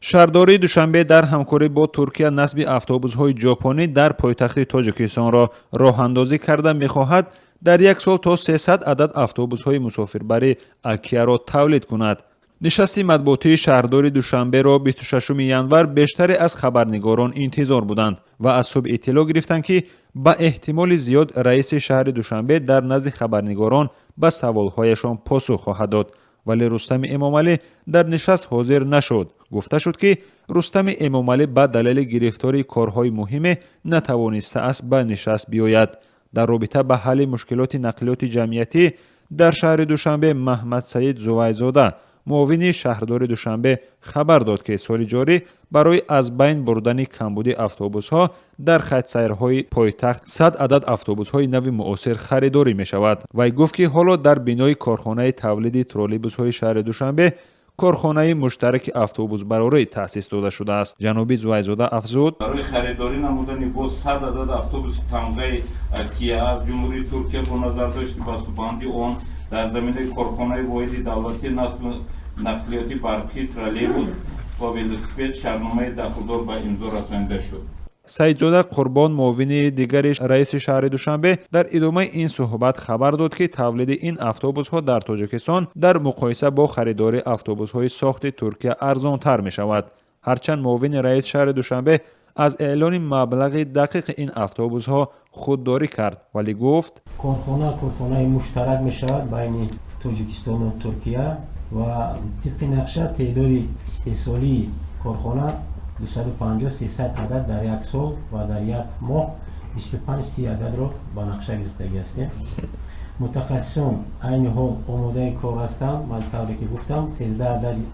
шаҳрдории Душанбе дар ҳамкорӣ бо Туркия насби автобусҳои ҷопонӣ дар пойтахти Тоҷикистонро роҳандозӣ карда мехоҳад дар як сол то 300 адад автобусҳои мусофирбари Акияро тавлид кунад. нишасти матбуотии шаҳрдори Душанберо 26 январ бештаре аз хабарнигорон интизор буданд ва аз субҳ иттилоъ гирифтанд ки ба эҳтимоли зиёд раиси шаҳри Душанбе дар назди хабарнигорон ба саволҳояшон посух хоҳад дод. вале Рустами Эмомалӣ дар нишаст ҳозир нашуд. гуфта шуд ки Рустами Эмомалӣ ба далели гирифтории корҳои муҳиме натавонистааст ба нишаст биёяд. дар робита ба ҳалли мушкилоти нақлиёти ҷамъиятӣ дар шаҳри Душанбе Маҳмадсаид Зувайзода, муовини шаҳрдори Душанбе, хабар дод ки соли ҷорӣ барои аз байн бурдани камбуди автобусҳо дар хатсайрҳои пойтахт 100 адад автобусҳои нави муосир харидорӣ мешавад. вай гуфт ки ҳоло дар бинои корхонаи тавлиди троллейбусҳои шаҳри Душанбе корхонаи муштараки автобусбарорӣ таъсис дода шудааст. ҷаноби Зувайзода афзуд: барои харидорӣ намудани бо 100 адад автобуси тамғаи Кия аз ҷумҳурии Туркия бо назар дошти бастубанди он дар заминаи корхонаи воҳиди давлатӣ насби нақлиёти барқии троллейбус ва велосипед шаҳрномаи дахлдор ба имзо расонида шуд. Саидзода Қурбон, муовини дигари раиси шаҳри Душанбе, дар идомаи ин суҳбат хабар дод ки тавлиди ин автобусҳо дар Тоҷикистон дар муқоиса бо харидори автобусҳои сохти Туркия арзонтар мешавад. ҳарчанд муовини раиси шаҳри Душанбе аз эълони маблағи дақиқи ин автобусҳо худдорӣ кард, вале гуфт: корхонаи муштарак мешавад байни Тоҷикистону Туркия ва тибқи нақша теъдоди истеҳсолии корхона 250-300 адад дар як сол ва дар як моҳ 25-30 ададро ба нақша гирифтагӣ ҳастем. мутахассисон айни ҳол омодаи кор ҳастанд. ман тавре ки гуфтам 13 адади.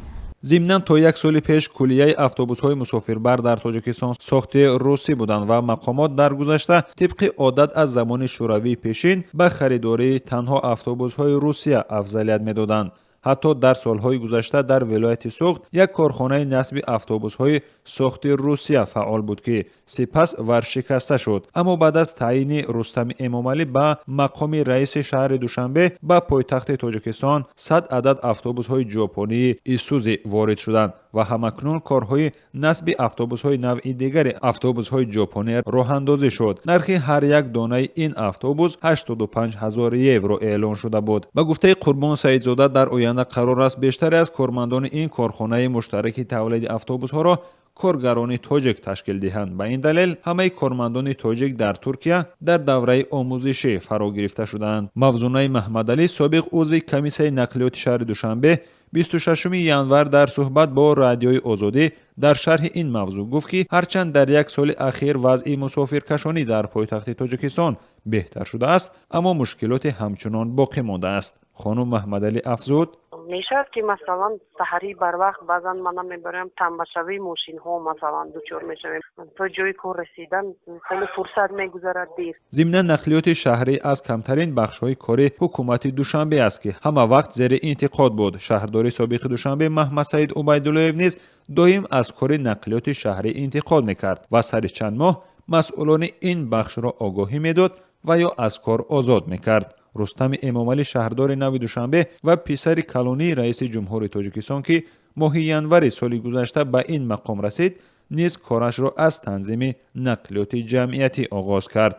зимнан то як соли пеш кулияи автобусҳои мусофирбар дар Тоҷикистон сохти русӣ буданд ва мақомот дар гузашта тибқи одат аз замони шӯравии пешин ба харидории танҳо автобусҳои Русия афзалият медоданд. ҳатто дар солҳои гузашта дар вилояти Суғд як корхонаи насби автобусҳои сохти Русия фаъол буд ки сипас варшикаста шуд. аммо баъд аз таъини Рустами Эмомалӣ ба мақоми раиси шаҳри Душанбе ба пойтахти Тоҷикистон 100 адад автобусҳои ҷопонии Исузи ворид шуданд ва ҳамакнун корҳои насби автобусҳои навъи дигари автобусҳои ҷопонӣ роҳандозӣ шуд. нархи ҳар як донаи ин автобус 85 000 евро эълон шуда буд. ба гуфтаи Қурбон Саидзода, дар оянда қарор аст бештаре аз кормандони ин корхонаи муштараки тавлиди автобусҳоро коргарони тоҷик ташкил диҳанд. ба ин далел ҳамаи кормандони тоҷик дар Туркия дар давраи омӯзишӣ фаро гирифта шудаанд. Мавзунаи Маҳмадалӣ, собиқ узви комиссияи нақлиёти шаҳри Душанбе, 26 январ дар суҳбат бо радиои Озодӣ дар шарҳи ин мавзӯъ гуфт ки ҳарчанд дар як соли ахир вазъи мусофиркашонӣ дар пойтахти Тоҷикистон беҳтар шудааст, аммо мушкилоте ҳамчунон боқӣ мондааст. хонум Маҳмадалӣ афзуд: мешавад ки масалан саҳарӣ барвақт баъзан ман намебарам тамбашавии мошинҳо масалан дучор мешавем, то ҷои кор расидан хеле фурсат мегузарад дир. зимнан нақлиёти шаҳрӣ аз камтарин бахшҳои кори ҳукумати Душанбе аст ки ҳама вақт зери интиқод буд. шаҳрдори собиқи Душанбе Маҳмадсаид Убайдуллоев низ доим аз кори нақлиёти шаҳрӣ интиқод мекард ва сари чанд моҳ масъулони ин бахшро огоҳӣ медод ва ё аз кор озод мекард. Рустами Эмомалӣ, шаҳрдори нави Душанбе ва писари калонии раиси ҷумҳури Тоҷикистон ки моҳи январи соли гузашта ба ин мақом расид, низ корашро аз танзими нақлиёти ҷамъиятӣ оғоз кард.